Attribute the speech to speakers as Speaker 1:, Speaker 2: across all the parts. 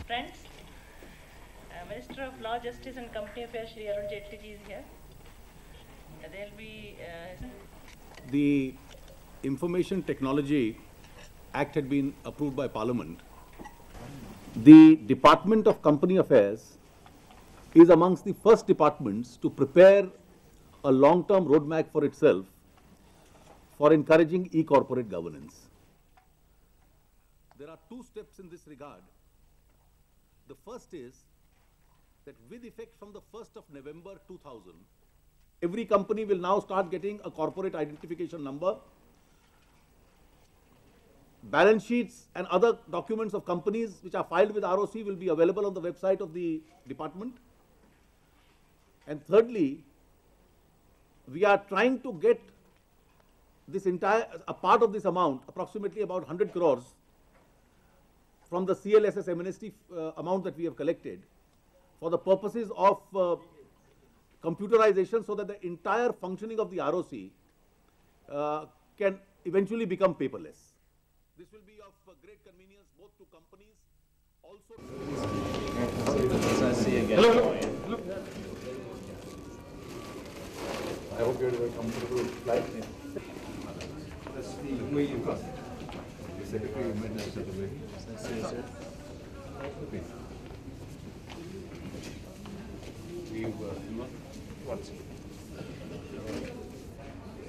Speaker 1: Friends, Minister of Law, Justice and Company Affairs, Shri Arun Jaitley ji is here. There will be...
Speaker 2: The Information Technology Act had been approved by Parliament. The Department of Company Affairs is amongst the first departments to prepare a long-term roadmap for itself for encouraging e-corporate governance. There are two steps in this regard. The first is that with effect from the 1st of November 2000, every company will now start getting a corporate identification number. Balance sheets and other documents of companies which are filed with ROC will be available on the website of the department. And thirdly, we are trying to get this a part of this amount, approximately about 100 crores, from the CLSS amnesty amount that we have collected for the purposes of computerization, so that the entire functioning of the ROC can eventually become paperless. This will be of great convenience both to companies, also
Speaker 3: Hello. I hope you had a comfortable flight. That's the way you got it. The Secretary of Minister of the way.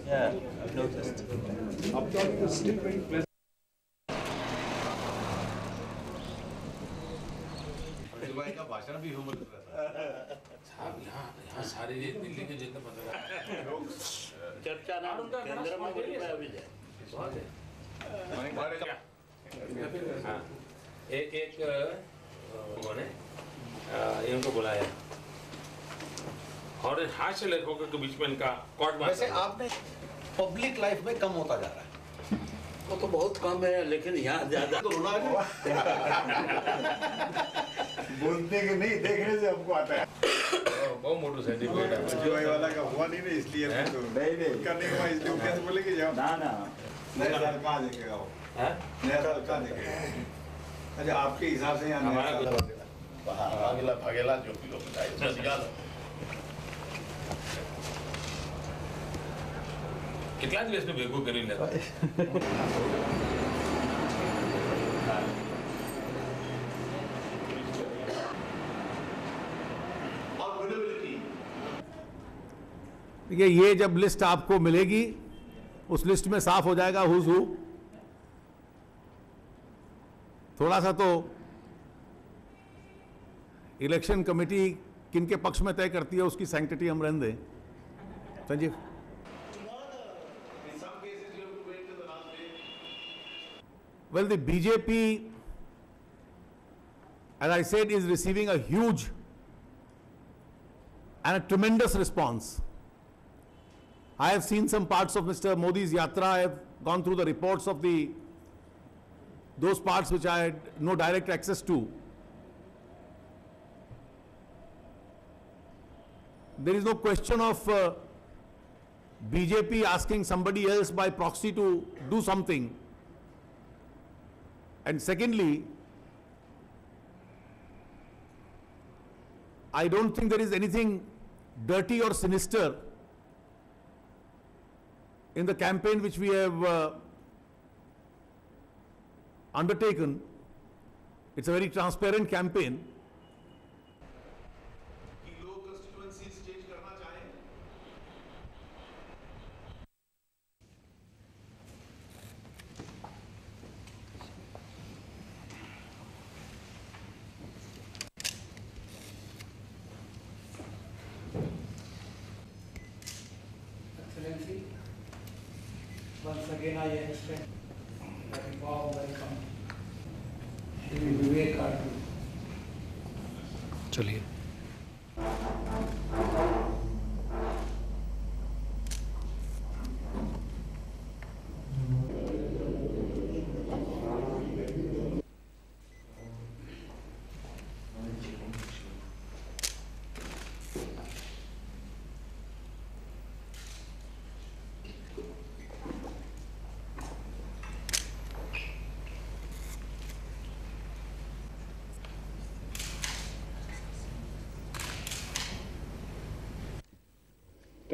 Speaker 4: Yeah, I've noticed.
Speaker 3: Up top is still very pleasant.
Speaker 2: भाषण भी humour
Speaker 5: यहाँ सारे दिल्ली के जितने
Speaker 4: चर्चा ना केंद्र मंत्री में अभी जाए
Speaker 5: एक उन्होंने इनको बुलाया और हास्य लेखकों के बीच में इनका कोर्ट में
Speaker 6: वैसे आपने पब्लिक लाइफ में कम होता जा रहा है।
Speaker 4: वो तो बहुत कम है, लेकिन यहाँ ज्यादा
Speaker 6: तो रोना है।
Speaker 3: बोलते कि नहीं, देखने से हमको आता है।
Speaker 5: बहुत मोटू सर्टिफिकेट है
Speaker 3: जो ये वाला का हुआ नहीं ना, इसलिए तो नहीं करने के बाद इसलिए कैसे बोले कि जाओ ना नया साल कहाँ देखेगा वो, नया साल कहाँ देखेगा। अच्छा, आपके हिसाब से यहाँ
Speaker 6: भागेला जो भी लोग बताए
Speaker 5: कितना दिवस में बेगू करी लेता
Speaker 2: देखिए, ये जब लिस्ट आपको मिलेगी, उस लिस्ट में साफ हो जाएगा हुज हू। थोड़ा सा तो इलेक्शन कमेटी किनके पक्ष में तय करती है, उसकी सैंक्टिटी हम रहने दें। Sanjeev, well, the BJP, as I said, is receiving a huge and a tremendous response. I have seen some parts of Mr. Modi's yatra. I have gone through the reports of those parts which I had no direct access to. There is no question of BJP asking somebody else by proxy to do something. And secondly, I don't think there is anything dirty or sinister in the campaign which we have undertaken. It's a very transparent campaign.
Speaker 7: Excellency, once again I extend a warm welcome to Vivek Ardu.
Speaker 8: चलिए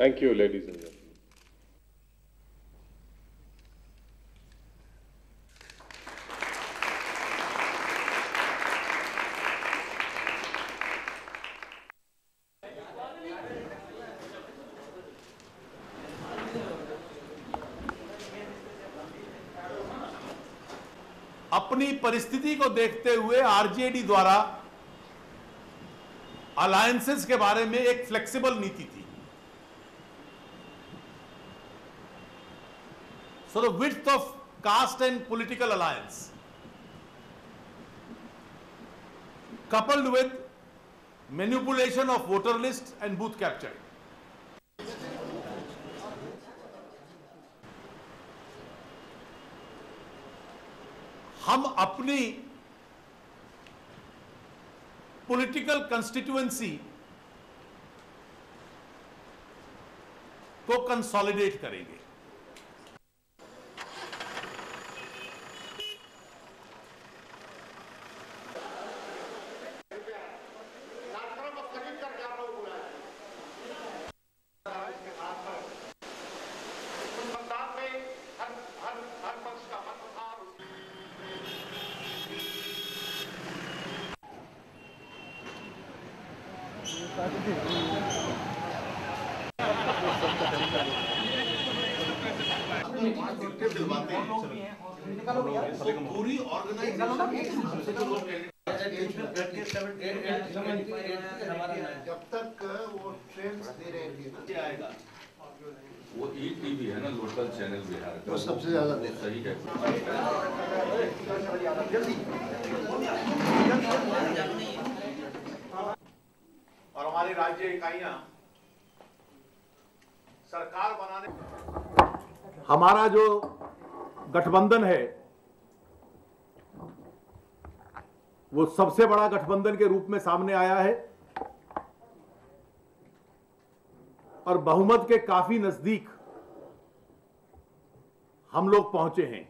Speaker 8: Thank you, ladies and gentlemen.
Speaker 2: अपनी परिस्थिति को देखते हुए RJD द्वारा alliances के बारे में एक फ्लेक्सिबल नीति थी. So the width of caste and political alliance, coupled with manipulation of voter lists and booth capture. हम अपनी पॉलिटिकल कंस्टिट्यूएंसी को कंसोलिडेट करेंगे.
Speaker 6: पूरी जब तक वो ट्रेन दे रहे आएगा.
Speaker 9: वो ईटीवी है ना, लोकल चैनल बिहार का,
Speaker 6: वो सबसे ज्यादा
Speaker 9: सही है.
Speaker 2: और हमारी राज्य इकाइयां सरकार बनाने, हमारा जो गठबंधन है वो सबसे बड़ा गठबंधन के रूप में सामने आया है और बहुमत के काफी नजदीक हम लोग पहुंचे हैं.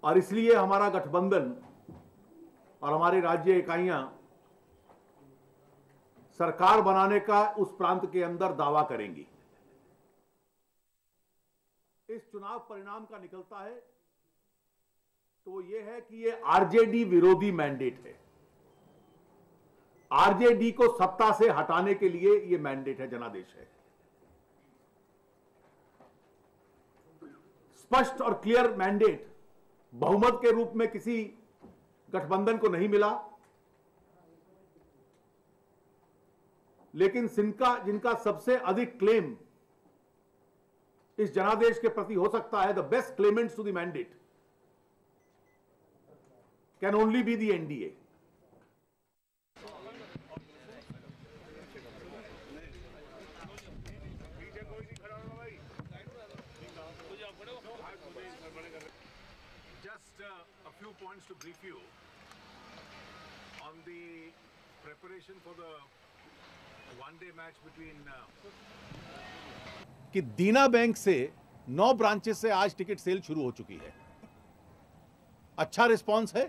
Speaker 2: और इसलिए हमारा गठबंधन और हमारी राज्य इकाइयां सरकार बनाने का उस प्रांत के अंदर दावा करेंगी. इस चुनाव परिणाम का निकलता है तो ये है कि ये आरजेडी विरोधी मैंडेट है. आरजेडी को सत्ता से हटाने के लिए ये मैंडेट है, जनादेश है. स्पष्ट और क्लियर मैंडेट बहुमत के रूप में किसी गठबंधन को नहीं मिला, लेकिन जिनका सबसे अधिक क्लेम इस जनादेश के प्रति हो सकता है, the best claimants to the mandate can only be the NDA.
Speaker 10: Just a few points to brief you on the preparation for the one-day match between
Speaker 2: कि दीना बैंक से 9 ब्रांचेस से आज टिकट सेल शुरू हो चुकी है. अच्छा रिस्पांस है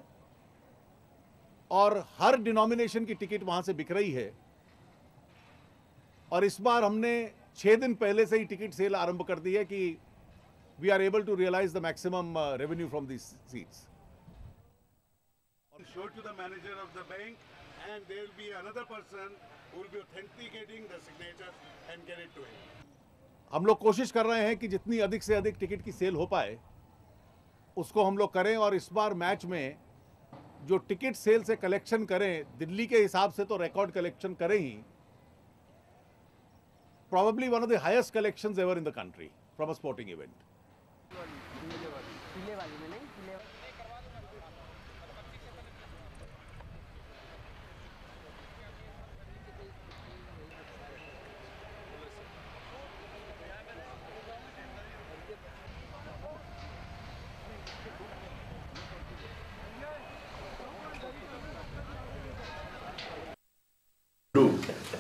Speaker 2: और हर डिनोमिनेशन की टिकट वहां से बिक रही है. और इस बार हमने 6 दिन पहले से ही टिकट सेल आरंभ कर दी है कि we are able to realise the maximum revenue from this seats.
Speaker 10: show to the manager of the bank, and there will be another person who will be authenticating the signatures and get it to him.
Speaker 2: हम लोग कोशिश कर रहे हैं कि जितनी अधिक से अधिक टिकट की सेल हो पाए उसको हम लोग करें. और इस बार मैच में जो टिकट सेल से कलेक्शन करें, दिल्ली के हिसाब से तो रिकॉर्ड कलेक्शन करें ही. Probably one of the highest collections ever in the country from a sporting event.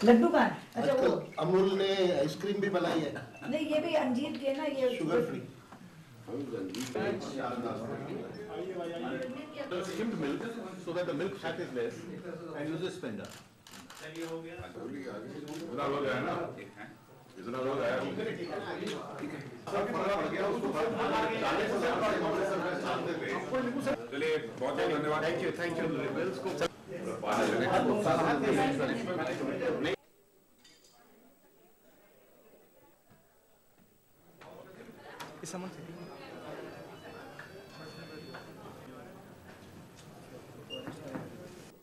Speaker 11: Laddu का अच्छा वो
Speaker 6: अमूल ने आइसक्रीम भी बनाई है.
Speaker 11: नहीं, ये भी अंजीर के ना, ये
Speaker 6: sugar free.
Speaker 2: Skimmed milk so that the milk fat is less and use a spender.
Speaker 9: इतना लोग है ना, इतना लोग है। चलिए बहुत बहुत धन्यवाद। Thank you.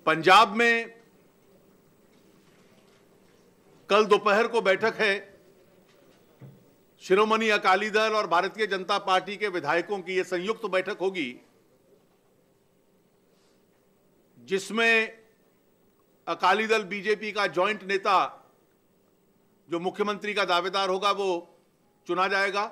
Speaker 2: पंजाब में कल दोपहर को बैठक है शिरोमणि अकाली दल और भारतीय जनता पार्टी के विधायकों की यह संयुक्त बैठक होगी, जिसमें अकाली दल बीजेपी का जॉइंट नेता जो मुख्यमंत्री का दावेदार होगा वो चुना जाएगा।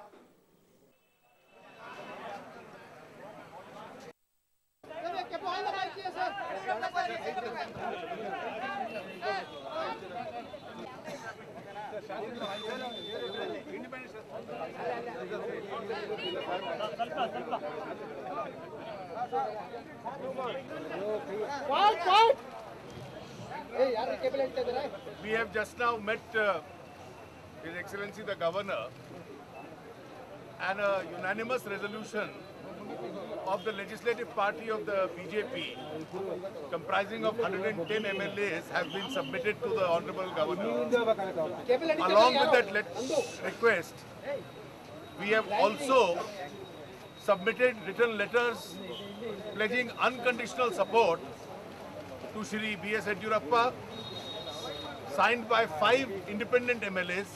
Speaker 10: We have just now met His Excellency the Governor, and a unanimous resolution of the legislative party of the BJP, comprising of 110 MLAs, has been submitted to the Honorable Governor. Along with that request, we have also submitted written letters pledging unconditional support to Shri B.S. Yediyurappa, signed by 5 independent MLAs,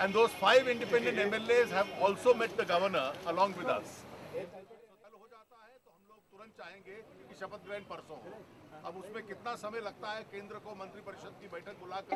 Speaker 10: and those 5 independent MLAs have also met the Governor along with us. चाहेंगे कि शपथ ग्रहण परसों हो। अब उसमें कितना समय लगता है, केंद्र को मंत्रिपरिषद की बैठक बुलाकर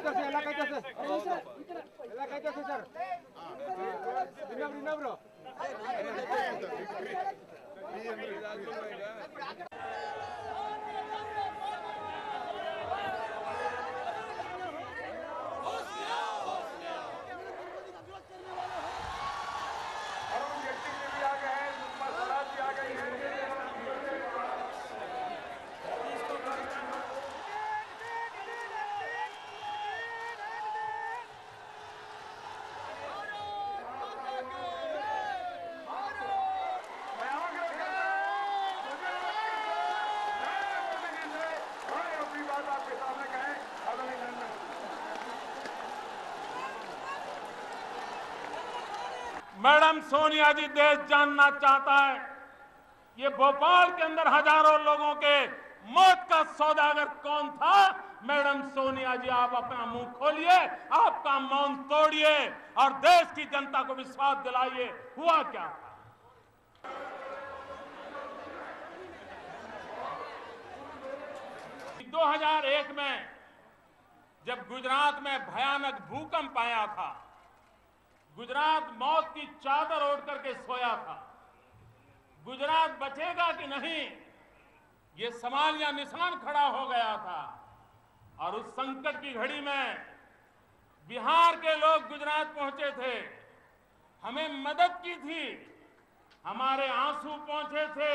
Speaker 5: मैडम सोनिया जी देश जानना चाहता है, ये भोपाल के अंदर हजारों लोगों के मौत का सौदागर कौन था? मैडम सोनिया जी, आप अपना मुंह खोलिए, आपका मौन तोड़िए और देश की जनता को विश्वास दिलाइए, हुआ क्या था? 2001 में जब गुजरात में भयानक भूकंप आया था, गुजरात मौत की चादर ओढ़ करके सोया था। गुजरात बचेगा कि नहीं, ये सवाल या निशान खड़ा हो गया था। और उस संकट की घड़ी में बिहार के लोग गुजरात पहुंचे थे, हमें मदद की थी, हमारे आंसू पहुंचे थे।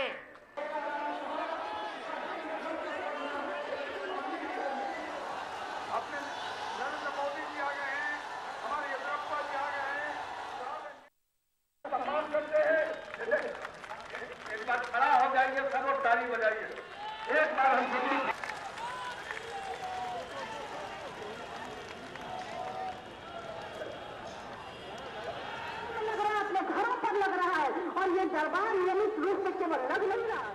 Speaker 10: खड़ा हो जाइए, सब लोग ताली बजाइए। एक बार हम
Speaker 8: लग रहा है, अपने घरों पर लग रहा है, और ये दरबार नियमित रूप से केवल लग नहीं रहा।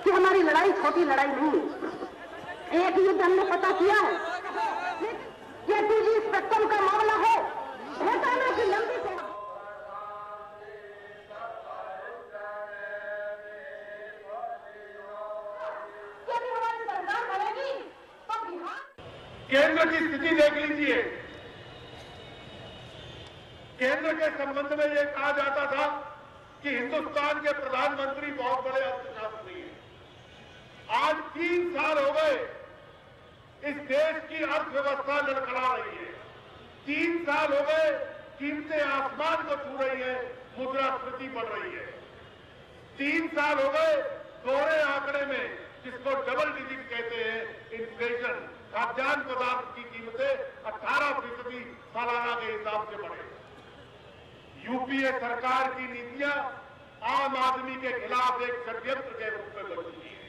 Speaker 8: कि हमारी लड़ाई छोटी लड़ाई नहीं, एक युद्ध हमने पता किया है, ये 2G स्पेक्ट्रम का मामला है, घटाना की लंबी से यदि हमारी सरकार बनेगी तो बिहार
Speaker 10: केंद्र की स्थिति देख लीजिए। केंद्र के संबंध में यह कहा जाता था कि हिंदुस्तान के प्रधानमंत्री बहुत बड़े अर्थशास्त्री हैं। आज 3 साल हो गए इस देश की अर्थव्यवस्था लड़खड़ा रही है। 3 साल हो गए कीमतें आसमान को छू रही है, मुद्रास्फीति बढ़ रही है। 3 साल हो गए दोहरे आंकड़े में, जिसको डबल डिजिट कहते हैं, इन्फ्लेशन, खाद्यान्न पदार्थ की कीमतें 18% सालाना के हिसाब से बढ़े। यूपीए सरकार की नीतियां आम आदमी के खिलाफ एक षड्यंत्र के रूप में बन चुकी है।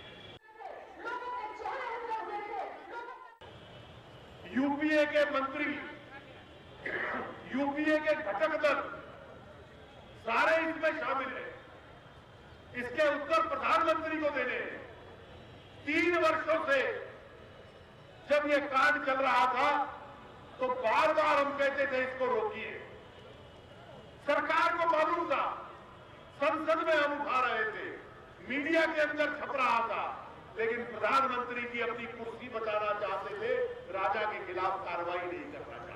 Speaker 10: यूपीए के मंत्री, यूपीए के घटक दल सारे इसमें शामिल हैं। इसके उत्तर प्रधानमंत्री को देने हैं। 3 वर्षों से जब ये कांड चल रहा था तो बार बार हम कहते थे इसको रोकिए। सरकार को मालूम था, संसद में हम उठा रहे थे, मीडिया के अंदर छप रहा था, लेकिन प्रधानमंत्री जी अपनी कुर्सी बचाना चाहते थे, राजा के खिलाफ कार्रवाई नहीं करना चाहते।